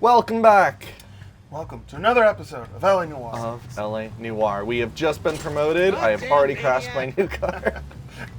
Welcome back Welcome to another episode of LA Noire. of LA Noire. We have just been promoted. I have already crashed my new car.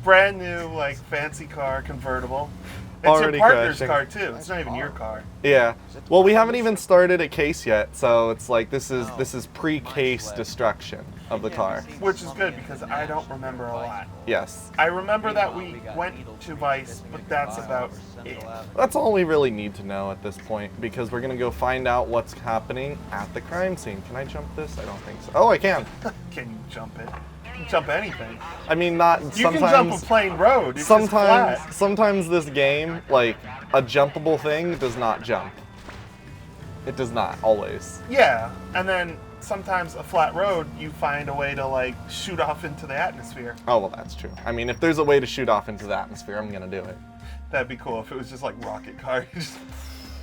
Brand new, like, fancy car, convertible. It's Already your partner's crashing. car, too. It's not even your car. Yeah. Well, we haven't even started a case yet, so it's like this is pre-case destruction of the car. Which is good, because I don't remember a lot. Yes. I remember that we went to Vice, but that's about it. That's all we really need to know at this point, because we're gonna go find out what's happening at the crime scene. Can I jump this? I don't think so. Oh, I can. Can you jump it? You can jump anything. I mean, not You sometimes. can jump a plain road. It's just flat. Sometimes this game, like a jumpable thing, does not jump. It does not always. Yeah, and then sometimes a flat road, you find a way to, like, shoot off into the atmosphere. Oh well, that's true. I mean, if there's a way to shoot off into the atmosphere, I'm gonna do it. That'd be cool if it was just like rocket car.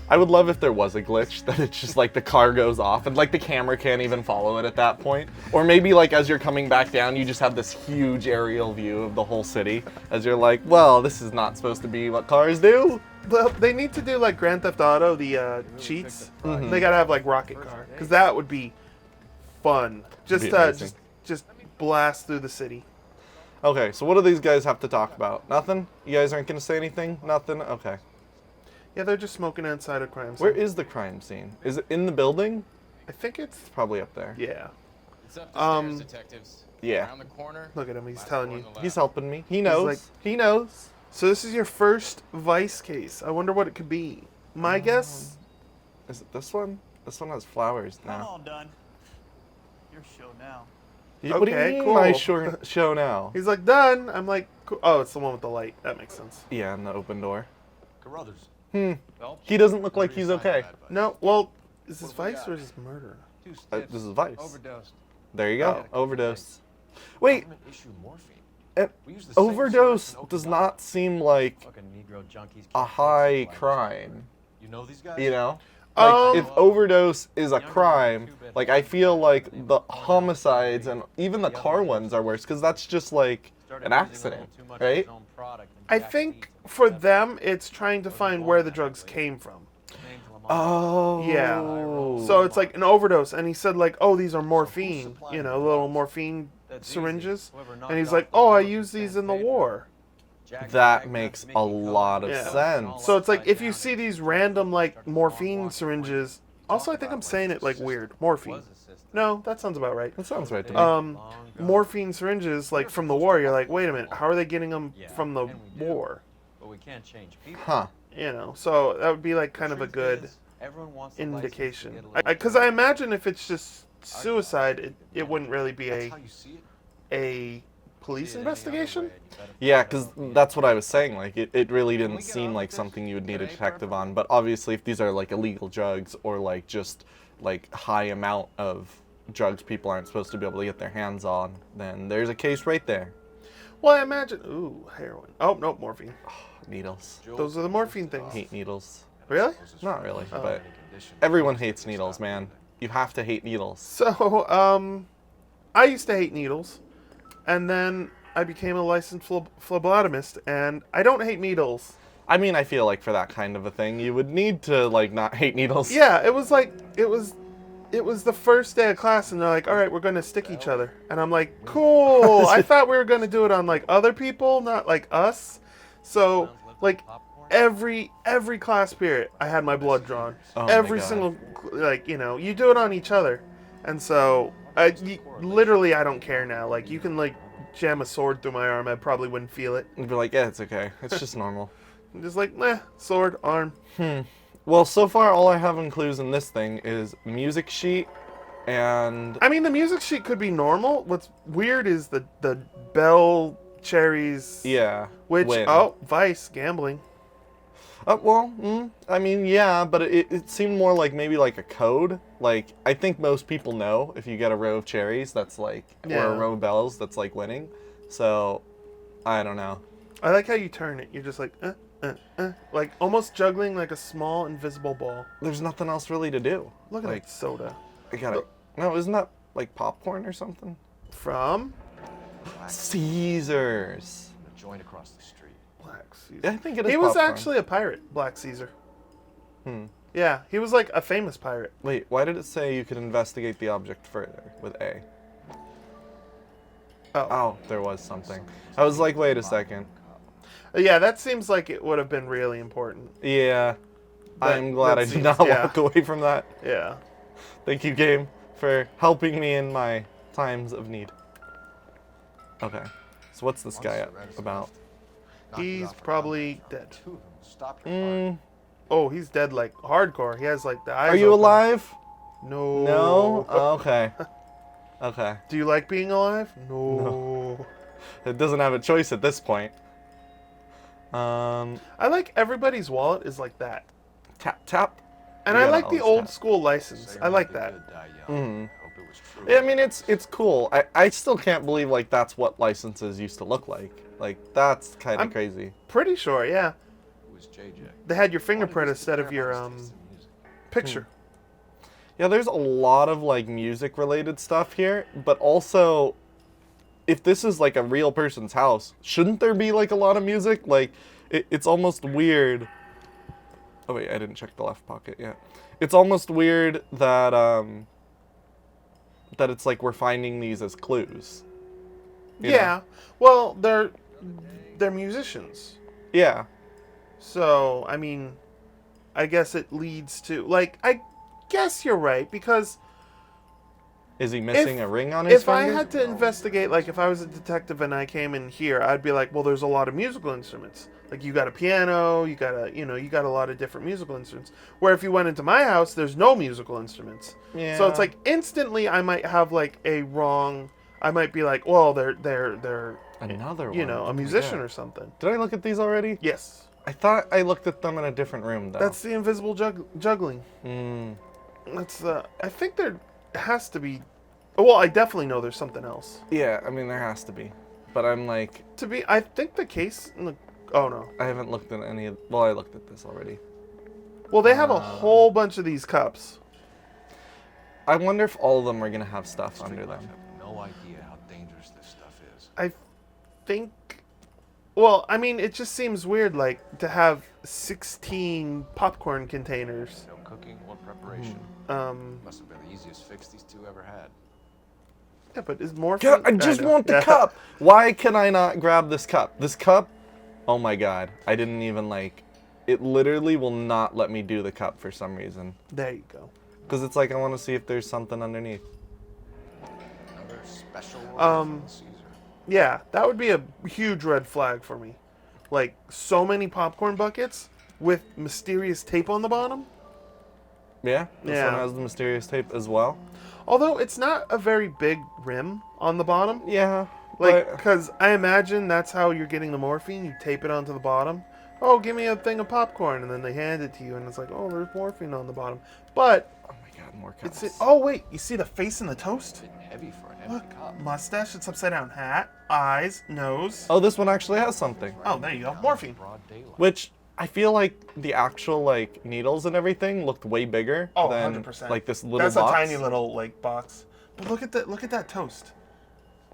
I would love if there was a glitch that it's just like the car goes off and like the camera can't even follow it at that point. Or maybe like as you're coming back down, you just have this huge aerial view of the whole city as you're like, well, this is not supposed to be what cars do. Well, they need to do like Grand Theft Auto, the cheats. Mm-hmm. They gotta have like rocket car, because that would be fun. Just Be amazing. just blast through the city. Okay, so what do these guys have to talk about? Nothing? You guys aren't gonna say anything? Nothing? Okay. Yeah, they're just smoking inside a crime scene. Where is the crime scene? Is it in the building? I think it's It's probably up there. yeah. It's up the stairs, detectives. Yeah. Around the corner. Look at him. He's telling you. He's helping me. He knows. like- He knows. So this is your first Vice case. I wonder what it could be. My guess. Is it this one? This one has flowers Not now. all done. Your show now. What do you Okay, mean cool. my show now? He's like done. I'm like, cool. Oh, it's the one with the light. That makes sense. Yeah, in the open door. Carruthers. He doesn't look like he's okay. No, well, is this Vice or is this murder? Two stiffs. This is Vice. Overdosed. There you go. Oh. Overdose. Wait, Government issue morphine. an We use the same overdose syrup in does Okinawa. not seem like Fucking Negro junkies. a high crime. You know these guys? You know? Like, if overdose is a crime, like, I feel like the homicides and even the car ones are worse, because that's just, like, an accident, right? I think for them, it's trying to find where the drugs came from. Oh. Yeah. So it's like an overdose, and he said like, "Oh, these are morphine, you know, little morphine syringes," and he's like, "Oh, I used these in the war." That makes a lot of Yeah. sense. So it's like if you see these random like morphine syringes. Also, I think I'm saying it like weird. Morphine. No, that sounds about right. That sounds right to me. Morphine syringes like from the war. You're like, wait a minute, how are they getting them from the war? But we can't change people. Huh. You know, so that would be like kind of a good Everyone wants a indication. license to get Because I imagine if it's just suicide, it wouldn't really be That's how you see it. a police investigation. Yeah, because that's what I was saying. Like, it really didn't seem like something you would need a detective on. But obviously, if these are, like, illegal drugs or, like, just, like, high amount of drugs people aren't supposed to be able to get their hands on, then there's a case right there. Well, I imagine. Ooh, heroin. Oh, nope, morphine. Needles. Those are the morphine things. Hate needles. Really? Not really, Oh. but everyone hates needles, man. You have to hate needles. So, I used to hate needles, and then I became a licensed phlebotomist, and I don't hate needles. I mean, I feel like for that kind of a thing, you would need to, like, not hate needles. Yeah, it was like it was the first day of class, and they're like, "All right, we're gonna stick each other," and I'm like, "Cool." I thought we were gonna do it on like other people, not like us. So, like every class period, I had my blood drawn. Oh my Every God. single, like, you know, you do it on each other, and so literally I don't care now. Like, you can like jam a sword through my arm, I probably wouldn't feel it. You'd be like, yeah, it's okay. It's just normal. I'm just like, meh, sword, arm. Well, so far, all I have in clues in this thing is music sheet and... I mean, the music sheet could be normal. What's weird is the bell cherries. Yeah. Which, win. oh, Vice, gambling. I mean, yeah, but it seemed more like maybe like a code. Like, I think most people know if you get a row of cherries, that's like, or Yeah. a row of bells, that's like winning. So, I don't know. I like how you turn it. You're just like, like almost juggling like a small invisible ball. There's nothing else really to do. Look at Like, that soda. I gotta... No, isn't that like popcorn or something? From Caesars. A joint across the street. Black Caesar. Yeah, I think it is He was popcorn. actually a pirate, Black Caesar. Yeah, he was like a famous pirate. Wait, why did it say you could investigate the object further with A? Oh. Oh, there was something. I was like, wait a second. Yeah, that seems like it would have been really important. Yeah, That- I'm glad that I did seems- not yeah. walk away from that. Yeah. Thank you, game, for helping me in my times of need. Okay, so what's this guy about? He's probably dead. Two of them stop your car. Oh, he's dead like hardcore. He has like the eyes Are you open. alive? No. No? Oh, okay. Okay. Do you like being alive? No. It doesn't have a choice at this point. I like everybody's wallet is like that. Tap, tap. And You I gotta like the always old tap. school license. I like that. Mhm. Hope it was true. Yeah, I mean, it's cool. I still can't believe, like, that's what licenses used to look like. Like, that's kind I'm- of crazy. Pretty sure, yeah. It was JJ. They had your fingerprint instead of your picture. Yeah, there's a lot of, like, music-related stuff here, but also, if this is, like, a real person's house, shouldn't there be, like, a lot of music? Like, it's almost weird. Oh, wait, I didn't check the left pocket yet. It's almost weird that, that it's like we're finding these as clues. You know? Yeah. Well, they're musicians. Yeah. So, I mean, I guess it leads to like I guess you're right because Is he missing a ring on his if I finger? had to investigate, like if I was a detective and I came in here, I'd be like, well, there's a lot of musical instruments. Like you got a piano, you got a lot of different musical instruments. Where if you went into my house, there's no musical instruments. Yeah. So it's like instantly I might have like a wrong. I might be like, well, they're Another one. you know, a Oh my musician God. or something. Did I look at these already? Yes, I thought I looked at them in a different room, though. that's the invisible juggling. Mm. That's I think there has to be. Well, I definitely know there's something else. Yeah, I mean, there has to be. But I'm like, I think the case. Oh no. I haven't looked at any of... Well, I looked at this already. Well, they have a whole bunch of these cups. I wonder if all of them are going to have stuff Street under life them. have no idea how dangerous this stuff is. I think. Well, I mean, it just seems weird, like to have 16 popcorn containers. No cooking or preparation. Must have been the easiest fix these two ever had. Yeah, but is morphine? I just know. want the Yeah. cup. Why can I not grab this cup? This cup? Oh my God. I didn't even like... It literally will not let me do the cup for some reason. There you go. Because it's like I want to see if there's something underneath. Another special order Um, from Caesar. Yeah, that would be a huge red flag for me. Like so many popcorn buckets with mysterious tape on the bottom. Yeah? This Yeah. one has the mysterious tape as well? Although it's not a very big rim on the bottom. Yeah. Like, but- because I imagine that's how you're getting the morphine. You tape it onto the bottom. Oh, give me a thing of popcorn, and then they hand it to you, and it's like, oh, there's morphine on the bottom. But Oh my God, more cups. oh wait, you see the face in the toast? A bit heavy for an empty Look, cup. mustache. It's upside down. Hat, eyes, nose. Oh, this one actually has something. Oh, there you go. Morphine. Broad daylight. Which I feel like the actual like needles and everything looked way bigger Oh, than 100%. like this little That's box. a tiny little like box. But look at that toast.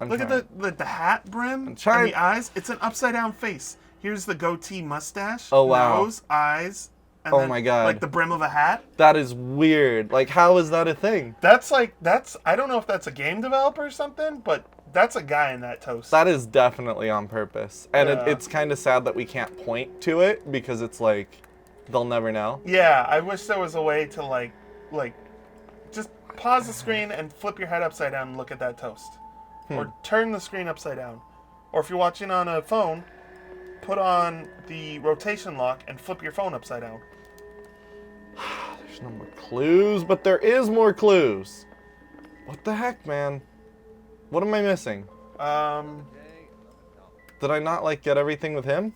I'm Look trying. at the hat brim and trying- the eyes. It's an upside down face. Here's the goatee mustache. Oh, wow. Nose, eyes. And Oh then, my God. Like the brim of a hat. That is weird. Like, how is that a thing? That's I don't know if that's a game developer or something, but that's a guy in that toast. That is definitely on purpose. And Yeah. it's kind of sad that we can't point to it because it's like, they'll never know. Yeah, I wish there was a way to like just pause the screen and flip your head upside down and look at that toast. Or turn the screen upside down. Or if you're watching on a phone, put on the rotation lock and flip your phone upside down. There's no more clues, but there is more clues. What the heck, man? What am I missing? Did I not, like, get everything with him?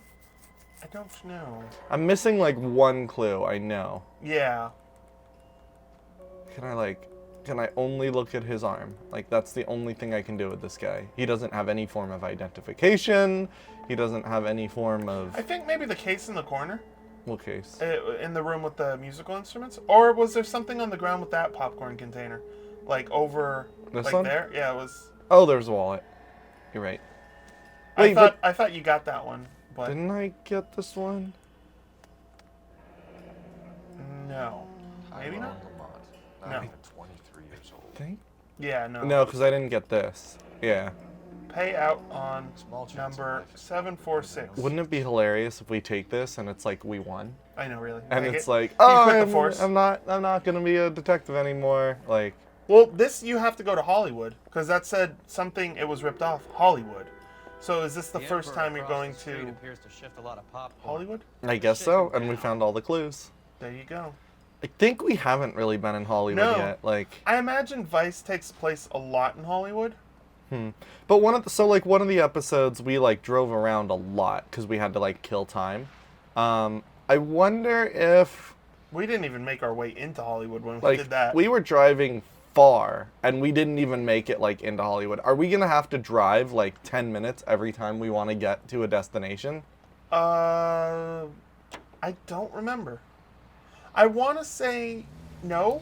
I don't know. I'm missing, like, one clue, I know. Yeah. Can I only look at his arm? Like, that's the only thing I can do with this guy. He doesn't have any form of identification. He doesn't have any form of... I think maybe the case in the corner, What case? in the room with the musical instruments, or was there something on the ground with that popcorn container, like over, This like one? there? Yeah, it was. Oh, there's a wallet. You're right. Wait, I thought you got that one, but Didn't I get this one? no. Maybe not. Lamont. Not No. even 23 years old. Think? Yeah, no. No, because I didn't get this. Yeah. Pay out on Small chance of number life is 746. Wouldn't it be hilarious if we take this and it's like we won? I know, really. And Take it's it. like, Do you oh, quit the force? I'm not gonna be a detective anymore. Like, Well, this you have to go to Hollywood because that said something. It was ripped off Hollywood. So is this the first time you're going to appears to shift a lot of popcorn. Hollywood? I guess so. And we found all the clues. There you go. I think we haven't really been in Hollywood No. yet. Like, I imagine Vice takes place a lot in Hollywood. but one of the episodes we like drove around a lot because we had to like kill time. I wonder if We didn't even make our way into Hollywood when we like did that. we were driving far and we didn't even make it like into Hollywood. Are we gonna have to drive like 10 minutes every time we want to get to a destination? I don't remember. I want to say no,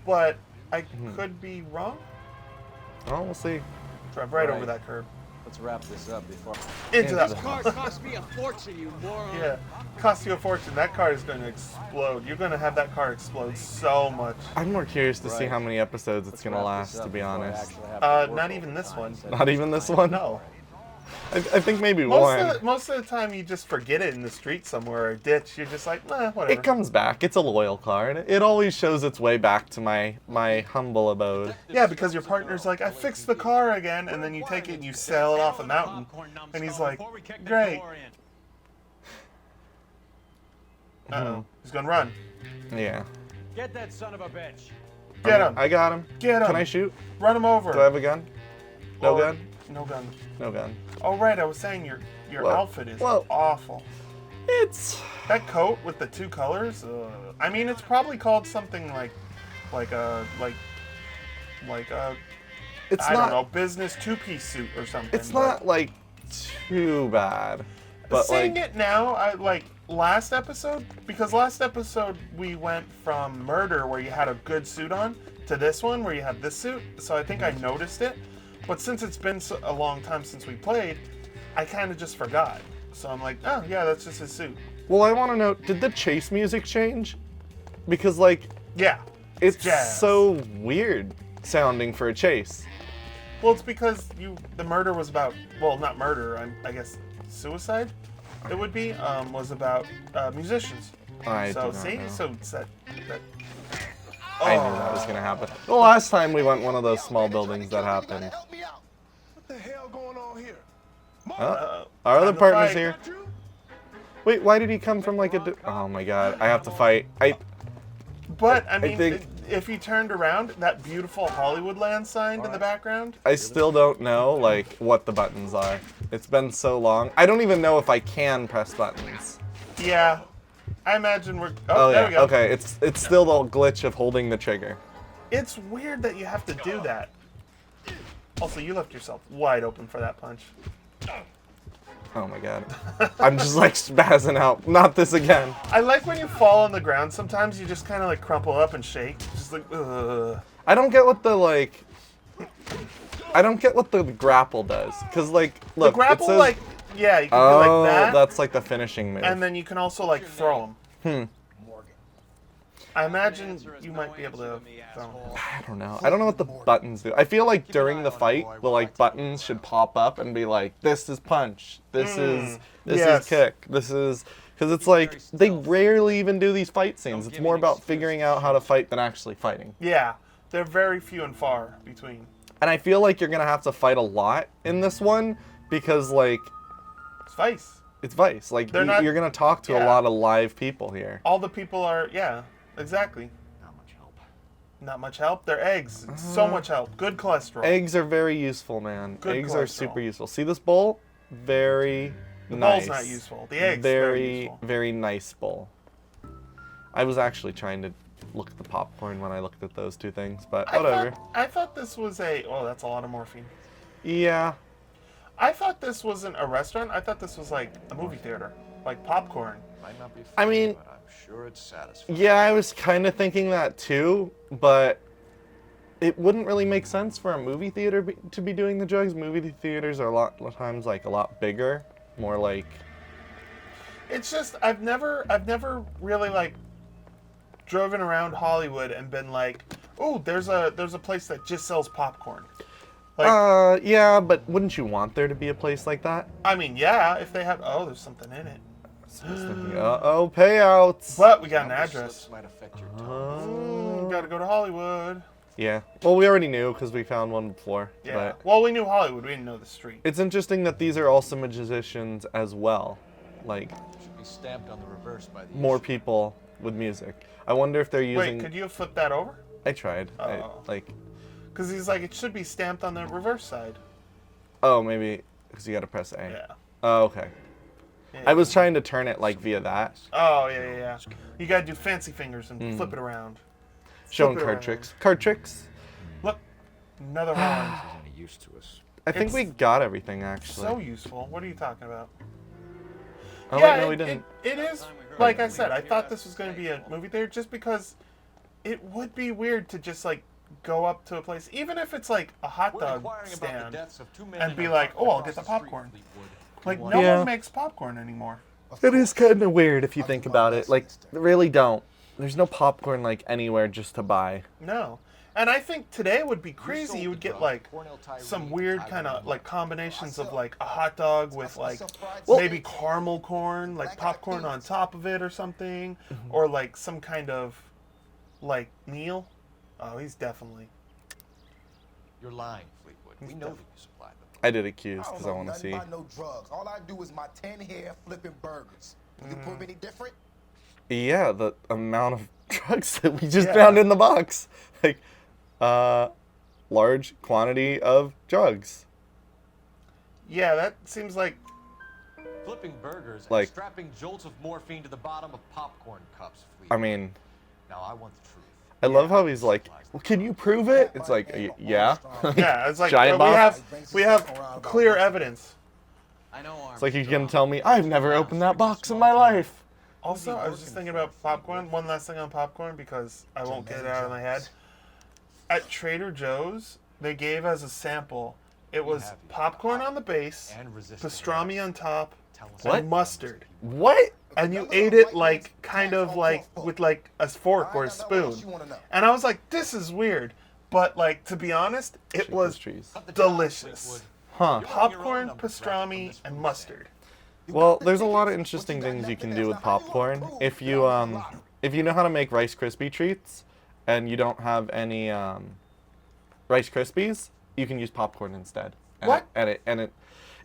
but I could be wrong. Oh, we'll see. Drive right Right. over that curb. Let's wrap this up before. Into that Into one. Car cost me a fortune, you moron. Yeah, cost you a fortune. That car is going to explode. You're going to have that car explode so much. I'm more curious to see Right. how many episodes it's Let's gonna wrap this last, up to be before I honest. actually have to work Not even overtime this one. instead Not of even this time. one? No. I think maybe one. Most of the time, you just forget it in the street somewhere or a ditch. You're just like, nah, whatever. It comes back. It's a loyal card. It always shows its way back to my humble abode. Yeah, because your partner's like, I fixed the car again, and then you take it and you sail it off a mountain, and he's like, great. Uh-oh. He's gonna run. Yeah. Get that son of a bitch. Get him. I got him. Get him. Can I shoot? Run him over. Do I have a gun? No Or- gun? No gun. No gun. Oh, right, I was saying your Whoa. outfit is Whoa. awful. It's That coat with the two colors, I mean, it's probably called something like a it's I not don't know, business two-piece suit or something. it's not like too bad. But Seeing like it now, I like last episode because last episode we went from Murder where you had a good suit on to this one where you have this suit. So I think I noticed it, but since it's been a long time since we played, I kind of just forgot. So I'm like, oh yeah, that's just his suit. well, I want to know, did the chase music change? Because like Yeah, it's jazz. so weird sounding for a chase. Well, it's because the murder was about, well, not murder, I guess suicide. It would be was about musicians. I So do not see, know. so it's that. I knew that was gonna happen. The last time we went one of those small buildings that happened. Help me out. What the hell going on here? Our other time to partner's fight. here. Wait, why did he come from like a? Oh my god, I have to fight. But I mean, think- if you turned around, that beautiful Hollywood land sign in the background. I still don't know like what the buttons are. It's been so long. I don't even know if I can press buttons. Yeah, I imagine we're. Oh there yeah. we go. Okay, it's still the glitch of holding the trigger. It's weird that you have to do that. Also, you left yourself wide open for that punch. Oh my god. I'm just like spazzing out. Not this again. I like when you fall on the ground. Sometimes you just kind of like crumple up and shake, just like ugh. I don't get what the like. I don't get what the grapple does. Cause like, The look, grapple, it says, like, yeah, you can oh, do like that, that's like the finishing move. and then you can also like throw them. Morgan. I imagine you might be able to throw 'em. I don't know. I don't know what the buttons do. I feel like during the fight, the like buttons should pop up and be like, this is punch, this is yes. kick, this is, because it's like they rarely even do these fight scenes. It's more about figuring out how to fight than actually fighting. Yeah, they're very few and far between. And I feel like you're gonna have to fight a lot in this one because like It's Vice. it's Vice. Like They're not- you're gonna talk to a yeah. lot of live people here. All the people are, yeah, exactly. Not much help. Not much help. They're eggs. So much help. Good cholesterol. Eggs are very useful, man. Good Eggs are cholesterol. super useful. See this bowl? Very The nice. bowl's not useful. The egg's very useful. very nice bowl. I was actually trying to look at the popcorn when I looked at those two things, but whatever. I thought this was a. Oh, that's a lot of morphine. Yeah. I thought this wasn't a restaurant. I thought this was like a movie theater, like popcorn. Might not be I funny, mean- but I'm sure it's satisfying. Yeah, I was kind of thinking that too, but it wouldn't really make sense for a movie theater to be doing the drugs. Movie theaters are a lot of times like a lot bigger, more like It's just I've never really like driven around Hollywood and been like, "Oh, there's a place that just sells popcorn." Like, Yeah, but wouldn't you want there to be a place like that? I mean, yeah, if they have, oh, there's something in it. Uh-oh, payouts. But we got an Number address. slips might affect your tone. Gotta go to Hollywood. Yeah. Well, we already knew because we found one before. Yeah. But Well, we knew Hollywood. We didn't know the street. it's interesting that these are also musicians as well. Like, Should be stamped on the reverse by the more issue. people with music. I wonder if they're using... Wait, could you flip that over? I tried. Oh. Like, Because he's like, it should be stamped on the reverse side. oh, maybe because you got to press A. Yeah. Oh, okay. Yeah. I was trying to turn it like via that. Oh, yeah. You gotta do fancy fingers and flip it around. Showing Flip it card around. tricks. Card tricks. Look, another one. This isn't any use to us. I think It's we got everything, actually. So useful. What are you talking about? Oh, yeah, wait, no, we didn't. It is, like I said, I thought this was going to be a movie theater just because it would be weird to just, like, go up to a place, even if it's, like, a hot We're dog inquiring about the stand, deaths of two men and in be a like, truck oh, I'll across get the street, popcorn. Fleetwood. Like, You no want- Yeah. one makes popcorn anymore. It is kind of weird if you think about it. Like, really don't. There's no popcorn, like, anywhere just to buy. No. And I think today would be You crazy. sold You would the get, drug, like, Cornell Tyree, some weird Tyree kind of, White. like, combinations of, like, a hot dog with, like, Well- maybe caramel corn, like popcorn on top of it or something, or, like, some kind of, like, Neil. Oh, he's definitely. You're lying, Fleetwood. We know that you supplied them. I did accuse because I don't want know to see. nothing about no drugs. All I do is my 10 hair flipping burgers. Can you prove any different? Yeah, the amount of drugs that we just Yeah. found in the box. Like, large quantity of drugs. Yeah, that seems like. Flipping burgers Like- and strapping jolts of morphine to the bottom of popcorn cups, I Fleetwood. mean, Now I want the truth. I love how he's like, well, can you prove it? It's like, yeah. Yeah, it's like Giant we box? have clear evidence. I know It's like he's gonna tell me, I've never opened that box in my life. Also, I was just thinking about popcorn. One last thing on popcorn because I won't get it out of my head. At Trader Joe's, they gave as a sample. It was popcorn on the base, And resistance. pastrami on top, Tell us What? and mustard. What? And you ate it like kind of like with like a fork or a spoon. And I was like, this is weird. But like to be honest, it was Trees. Cut the job, delicious. Fleetwood. Huh. Popcorn, pastrami, and mustard. Well, there's a lot of interesting things you can do with popcorn. If you know how to make Rice Krispie treats, and you don't have any Rice Krispies, you can use popcorn instead. And What?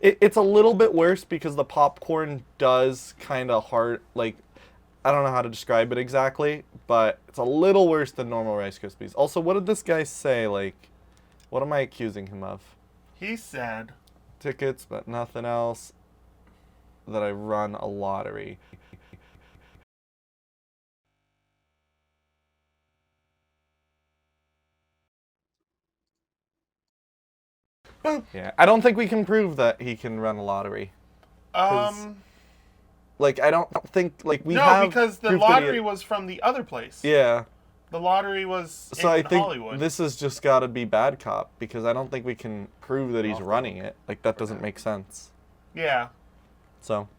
It's a little bit worse because the popcorn does kind of hard, like, I don't know how to describe it exactly, but it's a little worse than normal Rice Krispies. Also, what did this guy say? Like, what am I accusing him of? He said, Tickets, but nothing else. That I run a lottery. Boop. Yeah, I don't think we can prove that he can run a lottery. Like, I don't think, like, we no, have because the proof that he- lottery was from the other place. Yeah, The lottery was so in I think Hollywood. this has just got to be bad cop, because I don't think we can prove that he's running it. Like, that doesn't make sense. Yeah. So,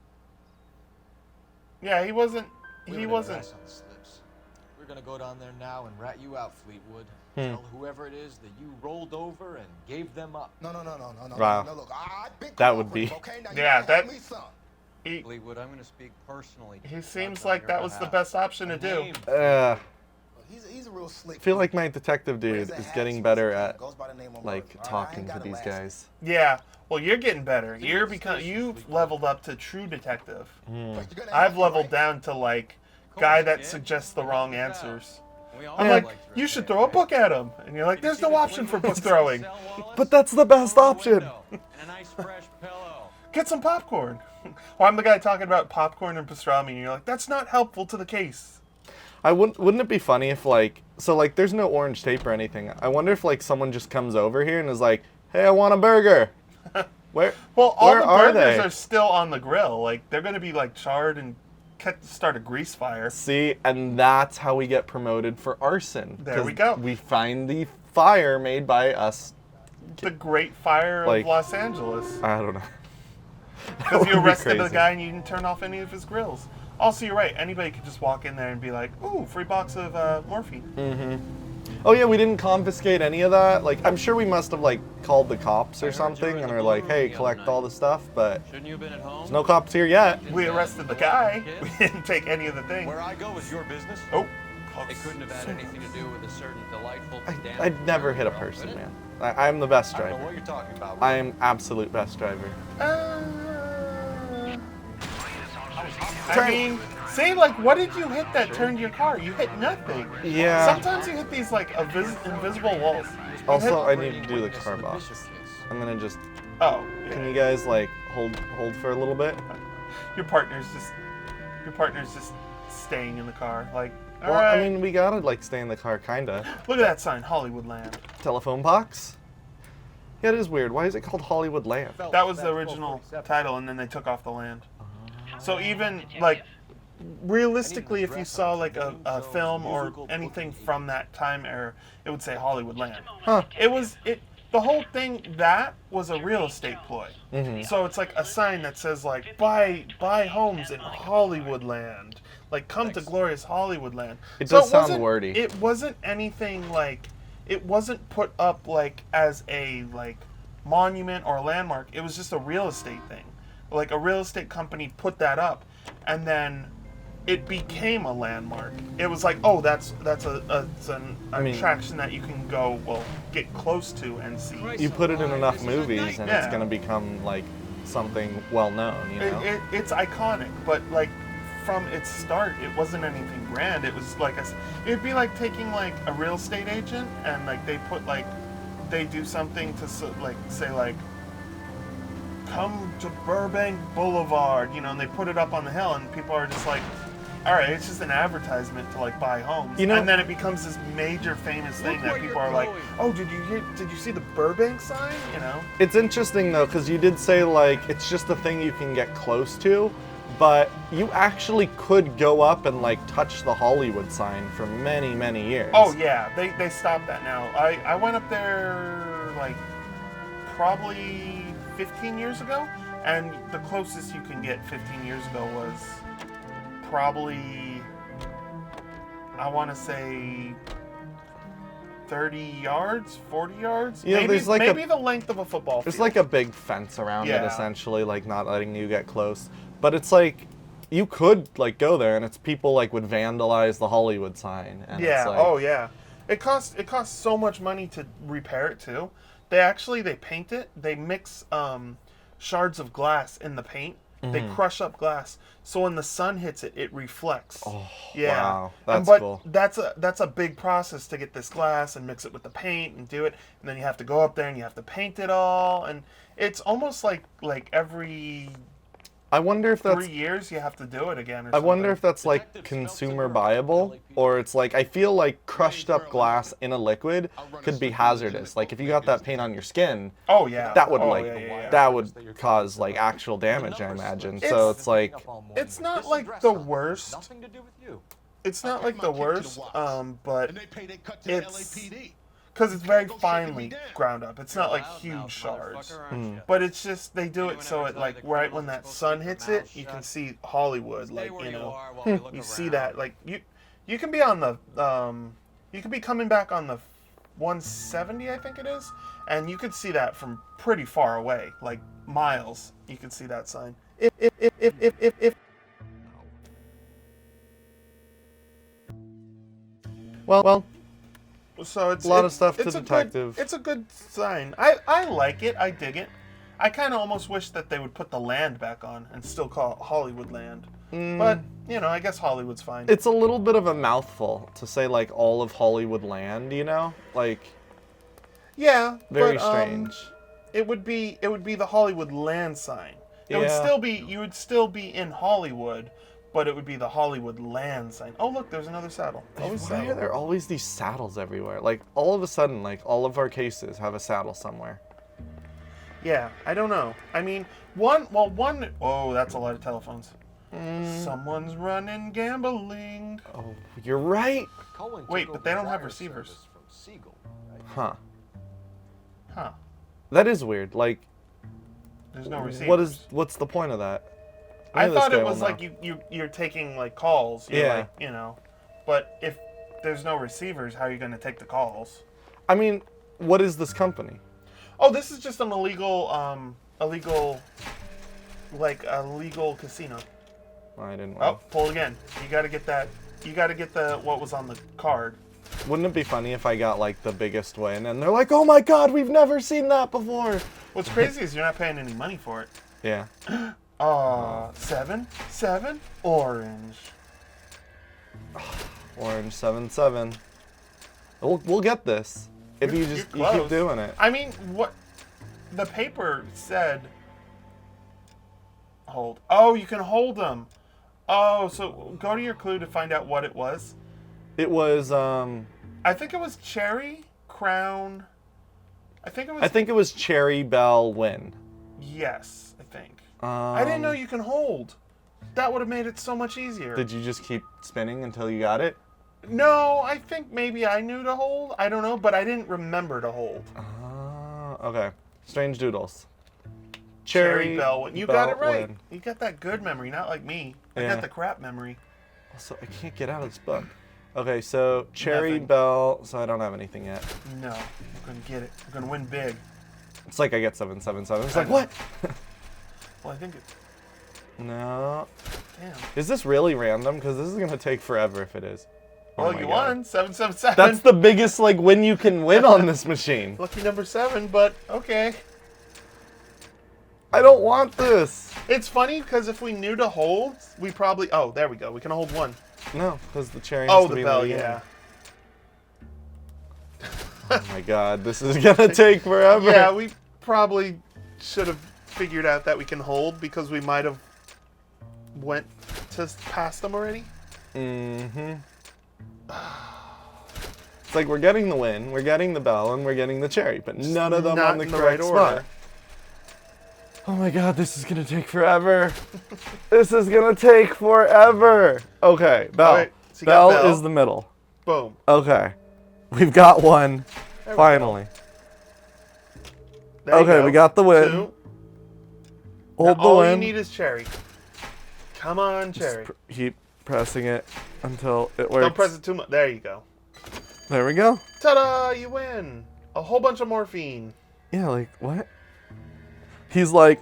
Yeah, he wasn't. We He have an wasn't. address on the slips. We're gonna go down there now and rat you out, Fleetwood. Hmm. Tell whoever it is that you rolled over and gave them up. No. Wow. No, look, I've been That would be- cooperative, okay? Now you Yeah, gotta have that- me some. He, Fleetwood, I'm going to speak personally. he seems like that was the best option to do. Name. He's a real slick. I feel like my detective dude Wears a is hat, getting sweats better a tan, at, goes by the name of like, Murphy. All right, I talking ain't to got a these last guys. Yeah. Well, you're getting better. You're you've leveled up to true detective. name. But you're gonna I've have me, leveled right? down to like Cool, guy that kid. suggests the wrong answers. We all I'm like like, to you should repair. throw a book at him, and you're like, Did you there's see no the option for Fleetwood book throwing. cell wallets? But that's the best Throw it out option. the window, And a nice fresh pillow. Get some popcorn. Well, I'm the guy talking about popcorn and pastrami, and you're like, that's not helpful to the case. Wouldn't it be funny if, like, so, like, there's no orange tape or anything. I wonder if, like, someone just comes over here and is like, hey, I want a burger. Where? Well, all where the are burgers they? are still on the grill. Like they're gonna be like charred and start a grease fire. See, and that's how we get promoted for arson. There 'cause we go. We find the fire made by us. The Great Fire Like- of Los Angeles. I don't know. Because you would be arrested the crazy. guy and you didn't turn off any of his grills. Also, you're right. Anybody could just walk in there and be like, "Ooh, free box of morphine." Oh yeah, we didn't confiscate any of that. Like, I'm sure we must have like called the cops or something and are like, hey, collect all the stuff, but Shouldn't you have been at home? there's no cops here yet. We arrested the guy. We didn't take any of the things. Where I go is your business. Oh, It couldn't have had anything to do with a certain delightful. I'd never hit a person, man. I'm the best I don't know driver. what you're talking about. I'm absolute best driver. I mean, say like, what did you hit that turned your car? You hit nothing. Yeah. Sometimes you hit these like invisible walls. You Also, hit- I need to do the car box. I'm gonna just. Oh, Can yeah. you guys like hold for a little bit? Your partner's just staying in the car. Like, all Well, right. I mean, we gotta like stay in the car, kinda. Look at that sign, Hollywood Land. Telephone box. Yeah, it is weird. Why is it called Hollywood Land? That was the original title, and then they took off the land. So even like realistically, if you saw like a film or anything from that time era, it would say Hollywood Land. Huh. The whole thing that was a real estate ploy. So it's like a sign that says like buy homes in Hollywood Land, like come to glorious Hollywood Land. It So does sound wasn't- wordy. It wasn't anything like it wasn't put up like as a like monument or a landmark. It was just a real estate thing. Like a real estate company put that up, and then it became a landmark. It was like, oh, that's an attraction that you can go get close to and see. You put it in enough movies, and it's Yeah. gonna become like something well known. You know. It's iconic, but like from its start, it wasn't anything grand. It was like it'd be like taking like a real estate agent and like they do something to say like come to Burbank Boulevard, you know, and they put it up on the hill, and people are just like, all right, it's just an advertisement to like buy homes, You know- and then it becomes this major famous thing that people are like, oh, did you see the Burbank sign? You know. It's interesting though, because you did say like it's just a thing you can get close to, but you actually could go up and like touch the Hollywood sign for many, many years. Oh yeah, they stopped that now. I went up there like probably 15 years ago, and the closest you can get 15 years ago was probably, I want to say 30 yards, 40 yards. Yeah, maybe there's like maybe the length of a football field. There's like a big fence around it, Yeah. essentially, like not letting you get close. But it's like you could like go there, and it's people like would vandalize the Hollywood sign. And Yeah. It's like, Oh yeah. It costs so much money to repair it too. They paint it. They mix shards of glass in the paint. They crush up glass, so when the sun hits it, it reflects. Oh, yeah. wow. And That's cool. That's a big process to get this glass and mix it with the paint and do it, and then you have to go up there and you have to paint it all, and it's almost like every I wonder if that's 3 years you have to do it again. Or I wonder something. if that's like consumer buyable, or it's like I feel like crushed up glass in a liquid could be hazardous. Like if you got that paint on your skin, Oh yeah. that would Oh, like yeah. that would cause like actual damage, I imagine. So it's like It's not like the worst. Nothing to do with you. It's not like the worst, but And they pay their cut to the it's LAPD. because it's very Go shake 'em finely down. ground up. It's not like Loud huge mouth shards. motherfucker, aren't ya? But it's just they do it Anyone so ever it tell like you the right criminals when are that supposed to sun keep hits their it, mouths you can shut? see Hollywood, Stay like where you you know, are while we look you see around. that like you can be on the you can be coming back on the 170, I think it is, and you could see that from pretty far away, like miles. You can see that sign. If well, so it's A lot of stuff to it's a detective. Good, it's a good sign. I like it. I dig it. I kind of almost wish that they would put the land back on and still call it Hollywood Land. But you know, I guess Hollywood's fine. it's a little bit of a mouthful to say like all of Hollywood land, you know? Like yeah, very but, strange. It would be the Hollywood Land sign. It would Yeah. still be you would still be in Hollywood, but it would be the Hollywood Land sign. Oh look, there's another saddle. Always Why are saddle. there always these saddles everywhere? Like all of a sudden, like all of our cases have a saddle somewhere. Yeah, I don't know. I mean, one. Oh, that's a lot of telephones. Someone's running gambling. Oh, you're right. Cohen Wait, took but over they don't wire have receivers. service from Siegel, right? Huh. Huh? That is weird. Like There's no receivers. what's the point of that? I Maybe this thought guy it will was know. like you're taking like calls. You're Yeah. like, you know, but if there's no receivers, how are you going to take the calls? I mean, what is this company? Oh, this is just an illegal casino. I didn't Oh, know. pull again. You got to get that. You got to get the what was on the card. Wouldn't it be funny if I got like the biggest win and they're like, oh my god, we've never seen that before? What's crazy is you're not paying any money for it. Yeah. Seven, orange. Orange 7-7. We'll get this. If you You're keep close. doing it. I mean, what the paper said. Hold. Oh, you can hold them. Oh, so go to your clue to find out what it was. It was I think it was cherry, crown. I think it was. Cherry Bell Win. Yes, I think. I didn't know Um, you can hold. That would have made it so much easier. Did you just keep spinning until you got it? No, I think maybe I knew to hold. I don't know, but I didn't remember to hold. Okay. Strange Doodles. Cherry Bell. You got it right. Win. You got that good memory, not like me. I Yeah. got the crap memory. Also, I can't get out of this book. Okay, so Cherry Nothing. Bell. So I don't have anything yet. No, we're gonna get it. We're gonna win big. It's like I get 7-7-7. It's I like, know. what? Well, I think it. No. Damn. Is this really random? Because this is going to take forever if it is. Oh Well, my you God. won 777. That's the biggest like win you can win on this machine. Lucky number 7, but okay. I don't want this. It's funny because if we knew to hold, we probably. Oh, there we go. We can hold one. No, because the cherry has Oh, to the be in bell, beginning. yeah. Oh my god, this is gonna take forever. Yeah, we probably should have figured out that we can hold because we might have went to past them already. Mm-hmm. It's like we're getting the win, we're getting the bell, and we're getting the cherry, but none of them Not on the in correct spot. Oh my god, this is gonna take forever. This is gonna take forever. Okay, bell. Alright, so you got Bell bell. is the middle. Boom. Okay. We've got one. There we Finally. There you Okay, go. we got the win. 2. Hold Now the all win. you need is cherry. Come on, cherry. Keep pressing it until it works. Don't press it too much. There you go. There we go. Ta-da! You win. A whole bunch of morphine. Yeah, like, what? He's like,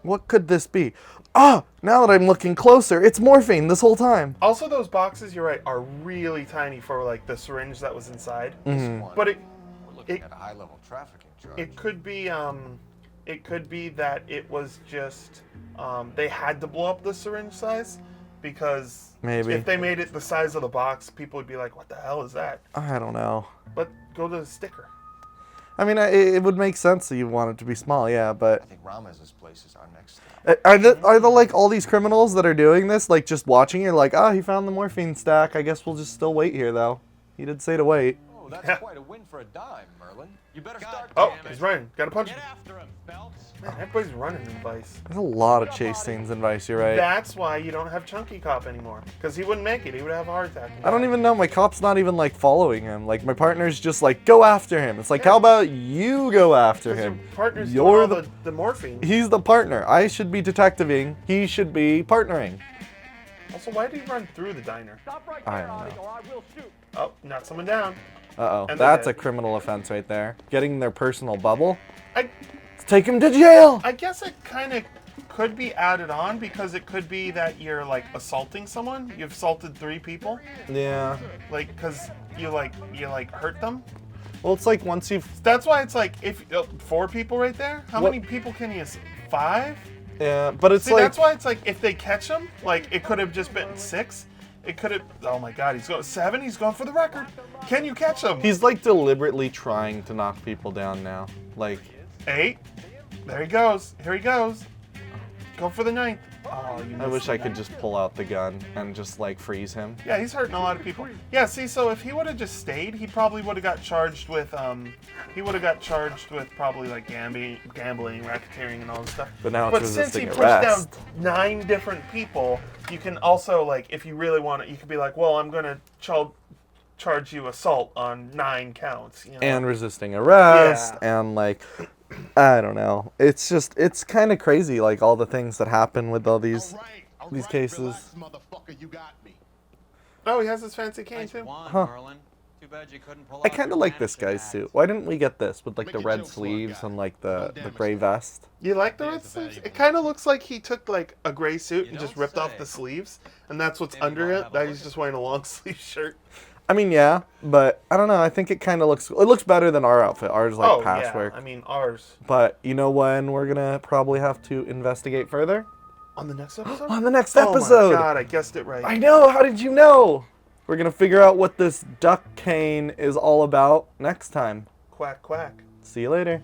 what could this be? Ah, now that I'm looking closer, it's morphine this whole time. Also, those boxes, you're right, are really tiny for like the syringe that was inside. Mm-hmm. One, But we're looking it- at a high-level trafficking charge. it could be that it was just they had to blow up the syringe size because Maybe. if they made it the size of the box, people would be like, "What the hell is that?" I don't know. But go to the sticker. I mean, it would make sense that you want it to be small, yeah, but I think Ramez's place is our next stop. are the like all these criminals that are doing this, like just watching, you're like, he found the morphine stack. I guess we'll just still wait here, though. He did say to wait. Oh, that's quite a win for a dime, Merlin. You better start. Oh, damn it. he's running. Gotta punch Get him. after him, Phelps. Man, everybody's running in Vice. There's a lot of chase scenes in Vice, you're right. That's why you don't have Chunky Cop anymore. Because he wouldn't make it. He would have a heart attack. and I don't die. even know. My cop's not even like following him. Like my partner's just like, go after him. It's like, how about you go after 'Cause him? your partner's You're doing all the morphine. He's the partner. I should be detectiving. He should be partnering. Also, why did he run through the diner? Stop right I there, don't Ollie, know. or I will shoot. Oh, knocked someone down. Uh-oh. And they're That's a dead. criminal offense right there. Getting their personal bubble. I Let's take him to jail. I guess it kind of could be added on because it could be that you're like assaulting someone. You've assaulted 3 people, Yeah. like because you hurt them. Well, it's like once you've... That's why it's like if 4 people right there. How What- many people can you? 5? Yeah, but it's See, like... that's why it's like if they catch him, like it could have just been 6. It could have. Oh my God, he's going 7. He's going for the record. Can you catch him? He's like deliberately trying to knock people down now. Like, 8. There he goes. Here he goes. Go for the 9th. Oh, you I missed wish the I could 9th. just pull out the gun and just like freeze him. Yeah, he's hurting a lot of people. Yeah, see, so if he would have just stayed, he probably would have got charged with probably like gambling, racketeering, and all this stuff. But now it's But since he resisting pushed arrest. down 9 different people, you can also like, if you really want it, you could be like, well, I'm gonna charge you assault on 9 counts. You know? And resisting arrest, and like I don't know. It's just, it's kind of crazy, like all the things that happen with all these cases. Relax, motherfucker, you got me. Oh, he has his fancy cane Nice too. wand, Huh. Merlin. Too bad you couldn't pull I out kind your of like this vanishing guy's act. suit. Why didn't we get this with like the Make a red joke, smart sleeves guy. and like No the damage gray to vest? You like the red There's a sleeves? valuable It kind of one. looks like he took like a gray suit You and just don't ripped off say. the sleeves, and that's what's Maybe under we'll it. have a That look he's at just wearing a long sleeve shirt. I mean, yeah, but I don't know. I think it kind of looks, it looks better than our outfit. Ours is like oh patchwork. yeah, I mean ours. But you know when we're gonna probably have to investigate further? On the next episode? On the next Oh episode. my god, I guessed it right. I know. How did you know? We're gonna figure out what this duck cane is all about next time. Quack quack. See you later.